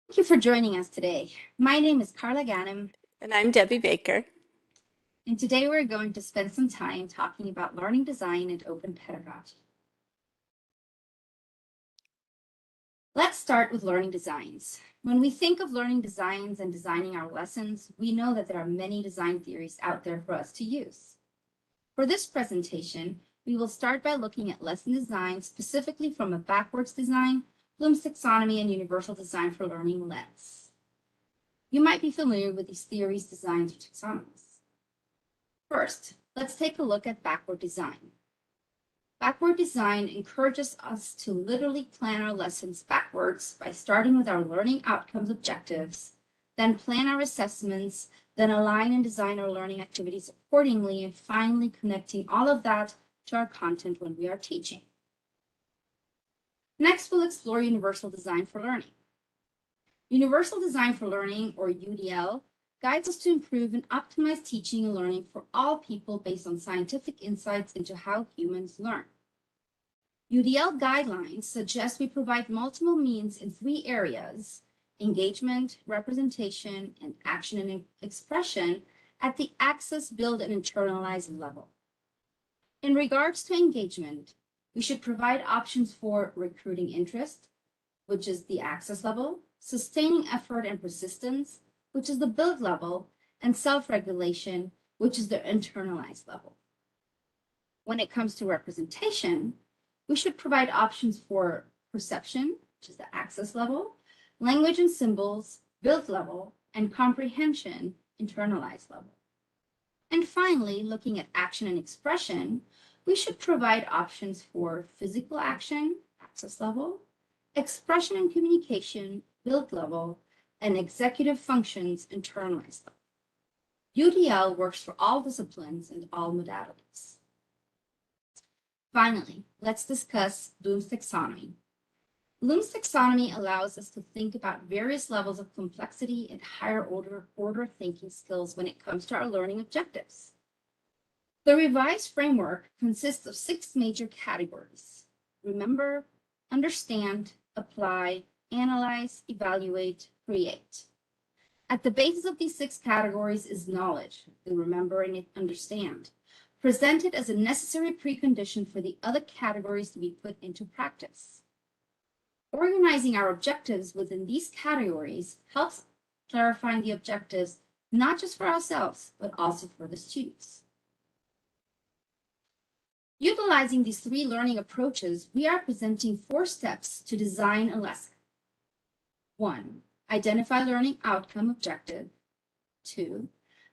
Thank you for joining us today. My name is Carla Ghanem, And I'm Debbie Baker. and today we're going to spend some time talking about learning design and open pedagogy. Let's start with learning designs. When we think of learning designs and designing our lessons, we know that there are many design theories out there for us to use. For this presentation, we will start by looking at lesson design specifically from a backwards design, Bloom's taxonomy, and universal design for learning lens. You might be familiar with these theories, designs, or taxonomies. First, let's take a look at backward design. Backward design encourages us to literally plan our lessons backwards by starting with our learning outcomes objectives, then plan our assessments, then align and design our learning activities accordingly, and finally connecting all of that to our content when we are teaching. Next, we'll explore universal design for learning. Universal design for learning, or UDL, guides us to improve and optimize teaching and learning for all people based on scientific insights into how humans learn. UDL guidelines suggest we provide multiple means in 3 areas: engagement, representation, and action and expression at the access, build, and internalize level. In regards to engagement, we should provide options for recruiting interest, which is the access level, sustaining effort and persistence, which is the build level, and self-regulation, which is the internalized level. When it comes to representation, we should provide options for perception, which is the access level, language and symbols, build level, and comprehension, internalized level. And finally, looking at action and expression, we should provide options for physical action, access level, expression and communication, build level, and executive functions, internalized level. UDL works for all disciplines and all modalities. Finally, let's discuss Bloom's taxonomy. Bloom's taxonomy allows us to think about various levels of complexity and higher order thinking skills when it comes to our learning objectives. The revised framework consists of 6 major categories: remember, understand, apply, analyze, evaluate, create. At the basis of these 6 categories is knowledge, the remember and understand, presented as a necessary precondition for the other categories to be put into practice. Organizing our objectives within these categories helps clarifying the objectives not just for ourselves, but also for the students. Utilizing these 3 learning approaches, we are presenting 4 steps to design a lesson. 1. Identify learning outcome objective. 2.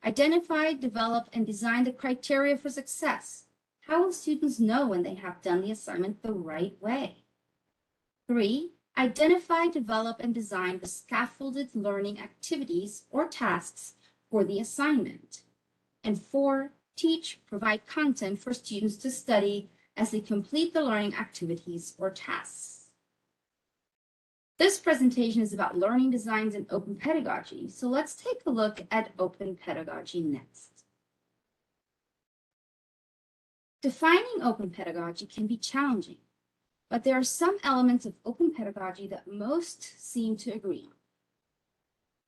Identify, develop, and design the criteria for success. How will students know when they have done the assignment the right way? 3. Identify, develop, and design the scaffolded learning activities or tasks for the assignment. And 4. Teach, provide content for students to study as they complete the learning activities or tasks. This presentation is about learning designs and open pedagogy, so let's take a look at open pedagogy next. Defining open pedagogy can be challenging, but there are some elements of open pedagogy that most seem to agree on.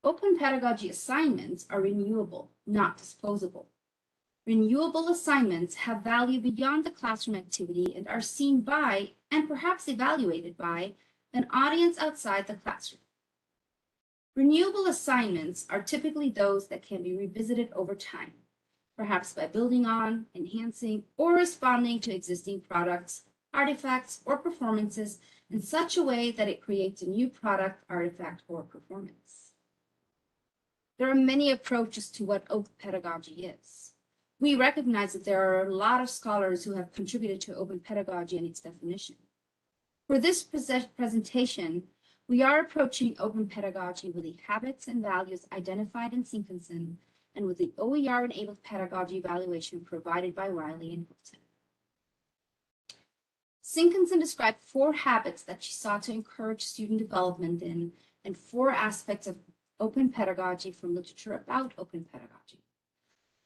Open pedagogy assignments are renewable, not disposable. Renewable assignments have value beyond the classroom activity and are seen by, and perhaps evaluated by, an audience outside the classroom. Renewable assignments are typically those that can be revisited over time, perhaps by building on, enhancing, or responding to existing products, artifacts, or performances in such a way that it creates a new product, artifact, or performance. There are many approaches to what open pedagogy is. We recognize that there are a lot of scholars who have contributed to open pedagogy and its definition. For this presentation, we are approaching open pedagogy with the habits and values identified in Sinkinson and with the OER-enabled pedagogy evaluation provided by Wiley and Hilton. Sinkinson described 4 habits that she sought to encourage student development in and 4 aspects of open pedagogy from literature about open pedagogy.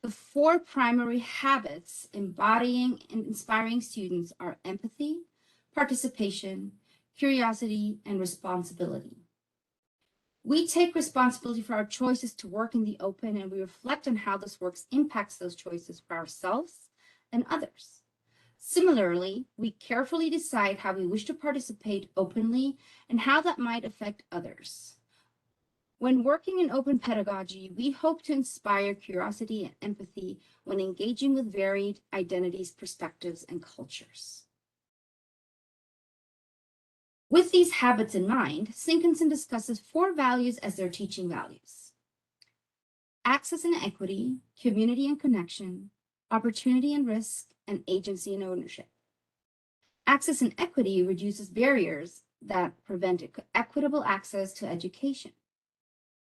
The 4 primary habits embodying and inspiring students are empathy, participation, curiosity, and responsibility. We take responsibility for our choices to work in the open, and we reflect on how this work impacts those choices for ourselves and others. Similarly, we carefully decide how we wish to participate openly and how that might affect others. When working in open pedagogy, we hope to inspire curiosity and empathy when engaging with varied identities, perspectives, and cultures. With these habits in mind, Sinkinson discusses 4 values as their teaching values: access and equity, community and connection, opportunity and risk, and agency and ownership. Access and equity reduces barriers that prevent equitable access to education.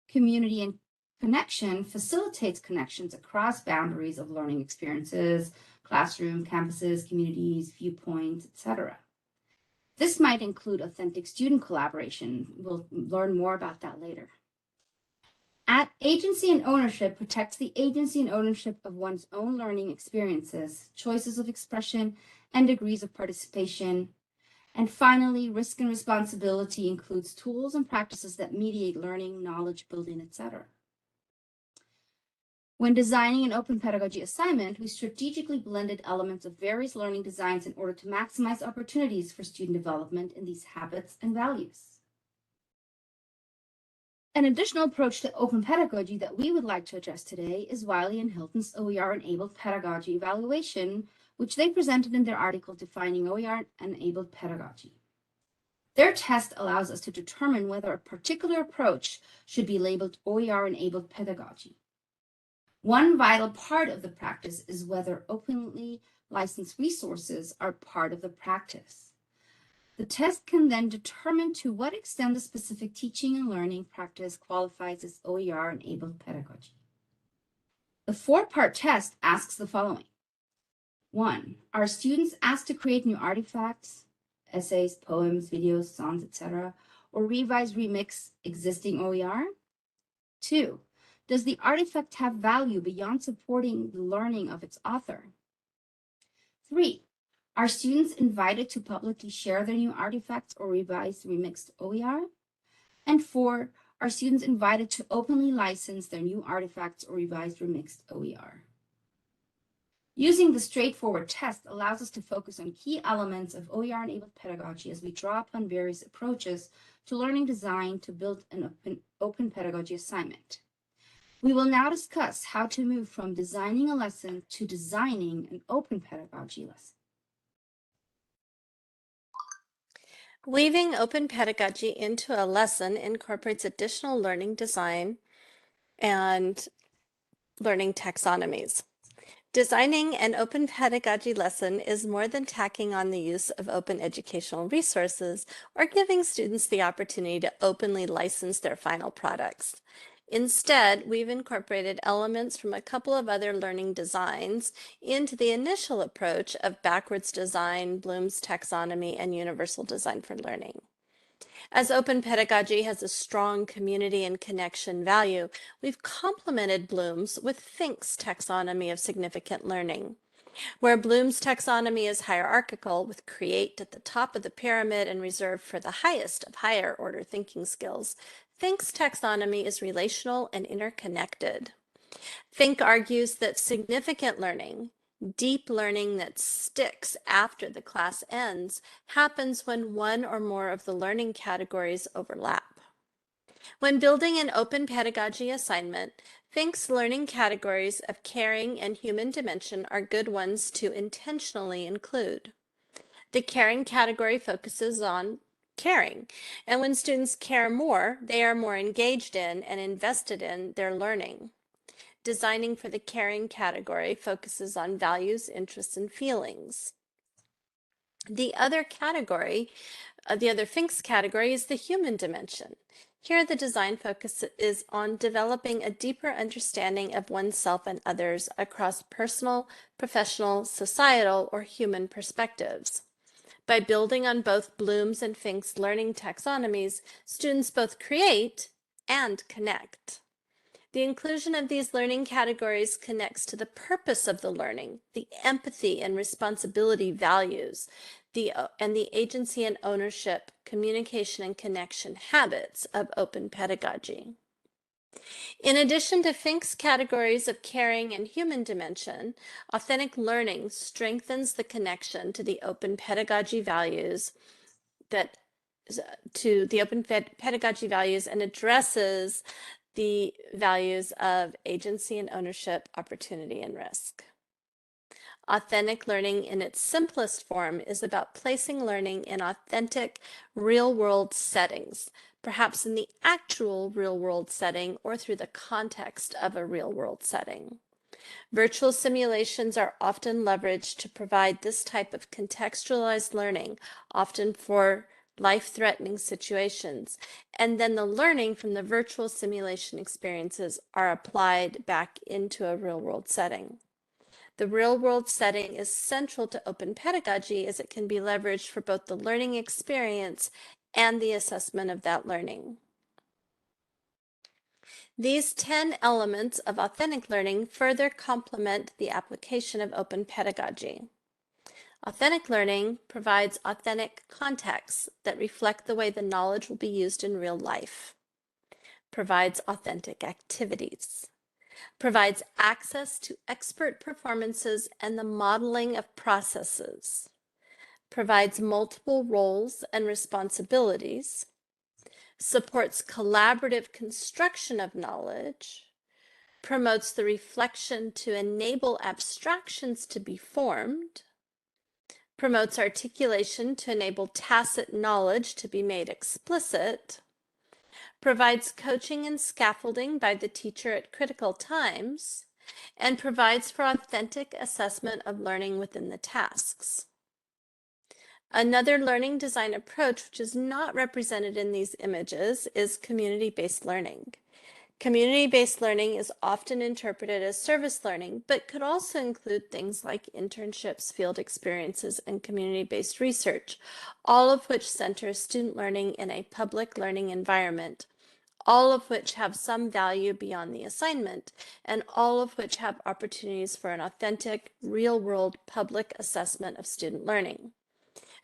Community and connection facilitates connections across boundaries of learning experiences, classroom, campuses, communities, viewpoints, etc. This might include authentic student collaboration. We'll learn more about that later. Agency and ownership protects the agency and ownership of one's own learning experiences, choices of expression, and degrees of participation. And finally, risk and responsibility includes tools and practices that mediate learning, knowledge building, etc. When designing an open pedagogy assignment, we strategically blended elements of various learning designs in order to maximize opportunities for student development in these habits and values. An additional approach to open pedagogy that we would like to address today is Wiley and Hilton's OER-enabled pedagogy evaluation, which they presented in their article defining OER-enabled pedagogy. Their test allows us to determine whether a particular approach should be labeled OER-enabled pedagogy. One vital part of the practice is whether openly licensed resources are part of the practice. The test can then determine to what extent the specific teaching and learning practice qualifies as OER-enabled pedagogy. The 4-part test asks the following. 1. Are students asked to create new artifacts, essays, poems, videos, songs, etc., or revise, remix existing OER? 2. Does the artifact have value beyond supporting the learning of its author? 3. Are students invited to publicly share their new artifacts or revised, remixed OER? And 4. Are students invited to openly license their new artifacts or revised, remixed OER? Using the straightforward test allows us to focus on key elements of OER-enabled pedagogy as we draw upon various approaches to learning design to build an open pedagogy assignment. We will now discuss how to move from designing a lesson to designing an open pedagogy lesson. Weaving open pedagogy into a lesson incorporates additional learning design and learning taxonomies. Designing an open pedagogy lesson is more than tacking on the use of open educational resources or giving students the opportunity to openly license their final products. Instead, we've incorporated elements from a couple of other learning designs into the initial approach of backwards design, Bloom's taxonomy, and universal design for learning. As open pedagogy has a strong community and connection value, we've complemented Bloom's with Fink's taxonomy of significant learning. Where Bloom's taxonomy is hierarchical, with create at the top of the pyramid and reserved for the highest of higher order thinking skills, Fink's taxonomy is relational and interconnected. Fink argues that significant learning, deep learning that sticks after the class ends, happens when one or more of the learning categories overlap. When building an open pedagogy assignment, Fink's learning categories of caring and human dimension are good ones to intentionally include. The caring category focuses on caring, and when students care more, they are more engaged in and invested in their learning. Designing for the caring category focuses on values, interests, and feelings. The other Fink's category is the human dimension. Here, the design focus is on developing a deeper understanding of oneself and others across personal, professional, societal, or human perspectives. By building on both Bloom's and Fink's learning taxonomies, students both create and connect. The inclusion of these learning categories connects to the purpose of the learning, the empathy and responsibility values. and the agency and ownership, communication and connection habits of open pedagogy. In addition to Fink's categories of caring and human dimension, authentic learning strengthens the connection to the open pedagogy values and addresses the values of agency and ownership, opportunity and risk. Authentic learning in its simplest form is about placing learning in authentic real-world settings, perhaps in the actual real-world setting or through the context of a real-world setting. Virtual simulations are often leveraged to provide this type of contextualized learning, often for life-threatening situations, and then the learning from the virtual simulation experiences are applied back into a real-world setting. The real-world setting is central to open pedagogy as it can be leveraged for both the learning experience and the assessment of that learning. These 10 elements of authentic learning further complement the application of open pedagogy. Authentic learning provides authentic contexts that reflect the way the knowledge will be used in real life, provides authentic activities, provides access to expert performances and the modeling of processes, provides multiple roles and responsibilities, supports collaborative construction of knowledge, promotes the reflection to enable abstractions to be formed, promotes articulation to enable tacit knowledge to be made explicit, provides coaching and scaffolding by the teacher at critical times, and provides for authentic assessment of learning within the tasks. Another learning design approach, which is not represented in these images, is community-based learning. Community-based learning is often interpreted as service learning, but could also include things like internships, field experiences, and community-based research, all of which center student learning in a public learning environment, all of which have some value beyond the assignment, and all of which have opportunities for an authentic, real-world public assessment of student learning.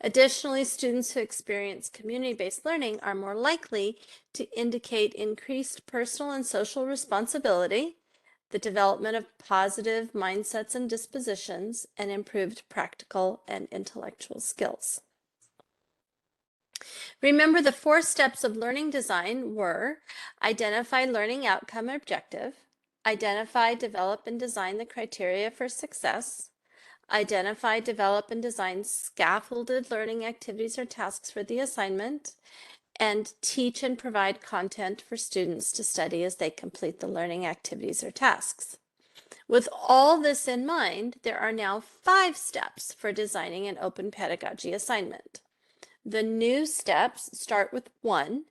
Additionally, students who experience community-based learning are more likely to indicate increased personal and social responsibility, the development of positive mindsets and dispositions, and improved practical and intellectual skills. Remember, the 4 steps of learning design were: identify learning outcome objective, identify, develop, and design the criteria for success, identify, develop, and design scaffolded learning activities or tasks for the assignment, and teach and provide content for students to study as they complete the learning activities or tasks. With all this in mind, there are now 5 steps for designing an open pedagogy assignment. The new steps start with 1,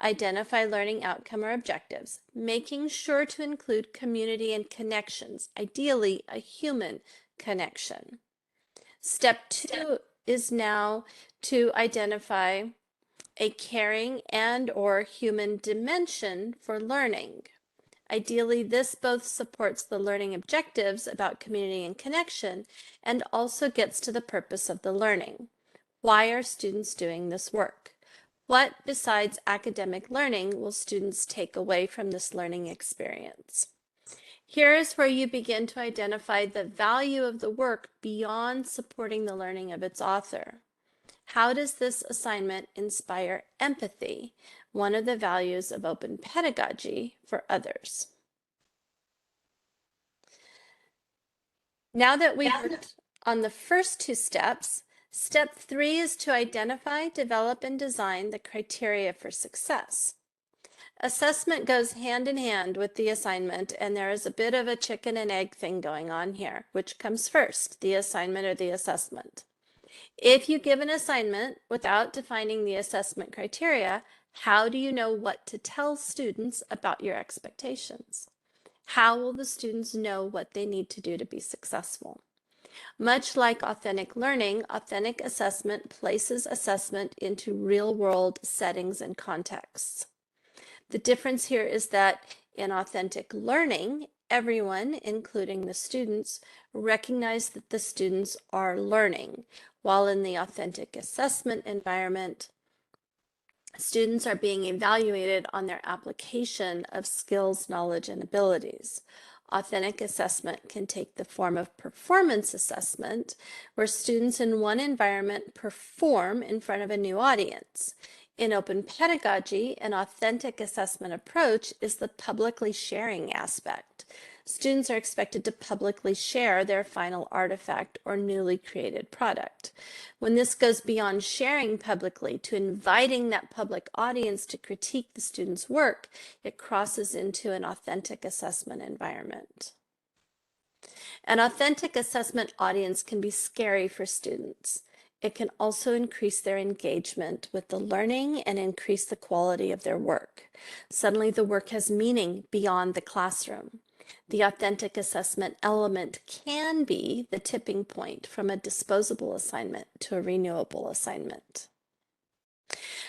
identify learning outcome or objectives, making sure to include community and connections, ideally a human connection. Step 2 is now to identify a caring and/or human dimension for learning. Ideally, this both supports the learning objectives about community and connection and also gets to the purpose of the learning. Why are students doing this work? What besides academic learning will students take away from this learning experience? Here is where you begin to identify the value of the work beyond supporting the learning of its author. How does this assignment inspire empathy, one of the values of open pedagogy, for others? Now that we've worked on the first 2 steps, step 3 is to identify, develop, and design the criteria for success. Assessment goes hand in hand with the assignment, and there is a bit of a chicken and egg thing going on here. Which comes first, the assignment or the assessment? If you give an assignment without defining the assessment criteria, how do you know what to tell students about your expectations? How will the students know what they need to do to be successful? Much like authentic learning, authentic assessment places assessment into real-world settings and contexts. The difference here is that in authentic learning, everyone, including the students, recognize that the students are learning, while in the authentic assessment environment, students are being evaluated on their application of skills, knowledge, and abilities. Authentic assessment can take the form of performance assessment, where students in one environment perform in front of a new audience. In open pedagogy, an authentic assessment approach is the publicly sharing aspect. Students are expected to publicly share their final artifact or newly created product. When this goes beyond sharing publicly to inviting that public audience to critique the student's work, it crosses into an authentic assessment environment. An authentic assessment audience can be scary for students. It can also increase their engagement with the learning and increase the quality of their work. Suddenly, the work has meaning beyond the classroom. The authentic assessment element can be the tipping point from a disposable assignment to a renewable assignment.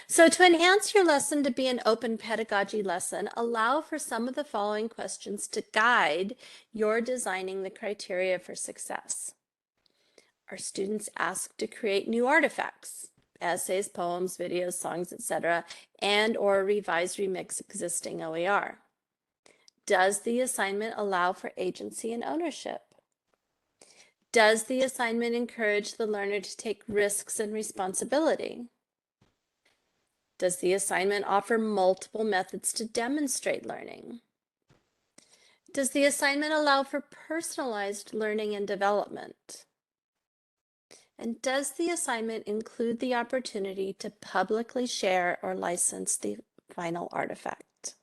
So to enhance your lesson to be an open pedagogy lesson, allow for some of the following questions to guide your designing the criteria for success. Are students asked to create new artifacts, essays, poems, videos, songs, etc., and or revise, remix existing OER? Does the assignment allow for agency and ownership? Does the assignment encourage the learner to take risks and responsibility? Does the assignment offer multiple methods to demonstrate learning? Does the assignment allow for personalized learning and development? And does the assignment include the opportunity to publicly share or license the final artifact?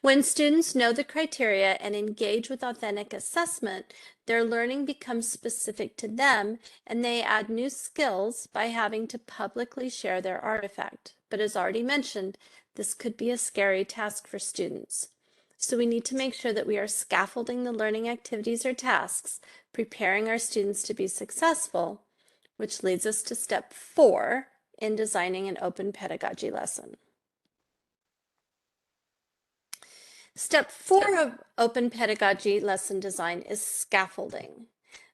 When students know the criteria and engage with authentic assessment, their learning becomes specific to them, and they add new skills by having to publicly share their artifact. But as already mentioned, this could be a scary task for students. So we need to make sure that we are scaffolding the learning activities or tasks, preparing our students to be successful, which leads us to step 4 in designing an open pedagogy lesson. Step 4 of open pedagogy lesson design is scaffolding.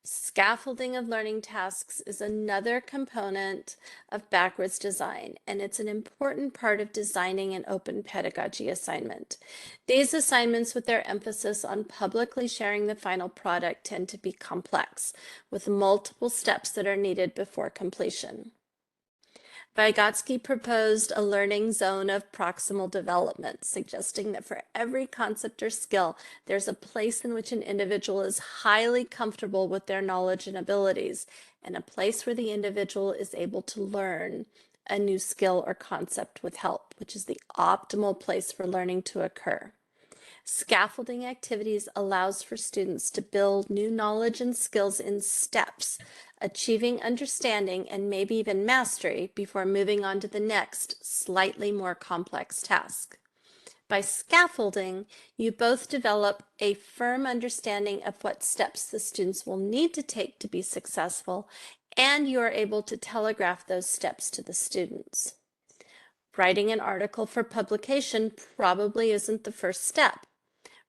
Scaffolding of learning tasks is another component of backwards design, and it's an important part of designing an open pedagogy assignment. These assignments with their emphasis on publicly sharing the final product tend to be complex, with multiple steps that are needed before completion. Vygotsky proposed a learning zone of proximal development, suggesting that for every concept or skill, there's a place in which an individual is highly comfortable with their knowledge and abilities, and a place where the individual is able to learn a new skill or concept with help, which is the optimal place for learning to occur. Scaffolding activities allows for students to build new knowledge and skills in steps, achieving understanding and maybe even mastery before moving on to the next, slightly more complex task. By scaffolding, you both develop a firm understanding of what steps the students will need to take to be successful, and you are able to telegraph those steps to the students. Writing an article for publication probably isn't the first step.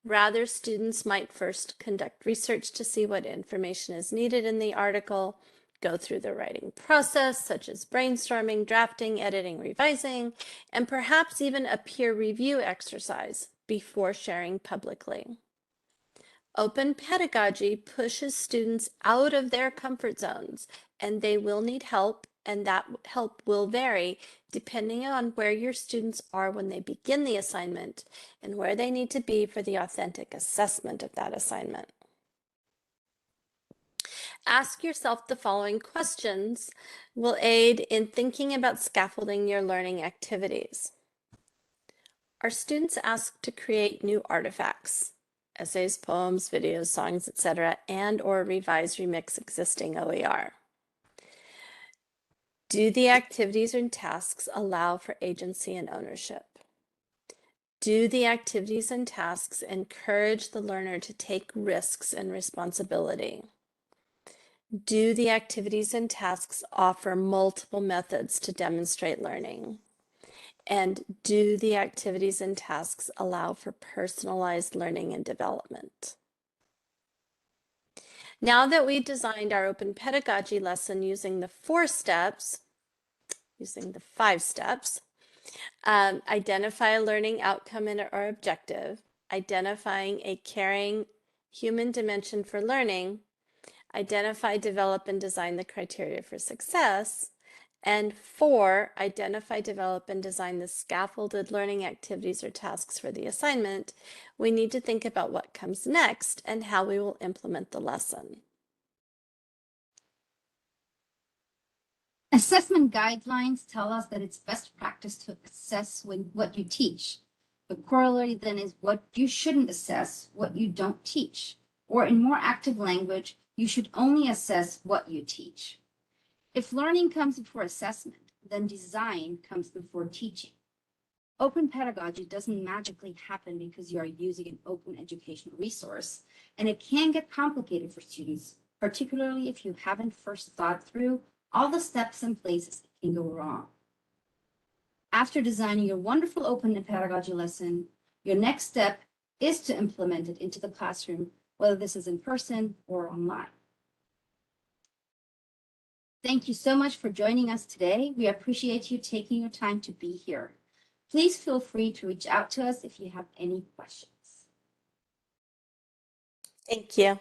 Rather, students might first conduct research to see what information is needed in the article, go through the writing process, such as brainstorming, drafting, editing, revising, and perhaps even a peer review exercise before sharing publicly. Open pedagogy pushes students out of their comfort zones, and they will need help, and that help will vary depending on where your students are when they begin the assignment and where they need to be for the authentic assessment of that assignment. Ask yourself the following questions will aid in thinking about scaffolding your learning activities. Are students asked to create new artifacts? Essays, poems, videos, songs, etc., and or revise, remix existing OER? Do the activities and tasks allow for agency and ownership? Do the activities and tasks encourage the learner to take risks and responsibility? Do the activities and tasks offer multiple methods to demonstrate learning? And do the activities and tasks allow for personalized learning and development? Now that we designed our open pedagogy lesson using the 5 steps, identify a learning outcome or objective, identifying a caring human dimension for learning, identify, develop, and design the criteria for success, and 4, identify, develop, and design the scaffolded learning activities or tasks for the assignment, we need to think about what comes next and how we will implement the lesson. Assessment guidelines tell us that it's best practice to assess what you teach. The corollary then is what you shouldn't assess, what you don't teach. Or in more active language, you should only assess what you teach. If learning comes before assessment, then design comes before teaching. Open pedagogy doesn't magically happen because you are using an open educational resource, and it can get complicated for students, particularly if you haven't first thought through all the steps and places it can go wrong. After designing your wonderful open pedagogy lesson, your next step is to implement it into the classroom, whether this is in person or online. Thank you so much for joining us today. We appreciate you taking your time to be here. Please feel free to reach out to us if you have any questions. Thank you.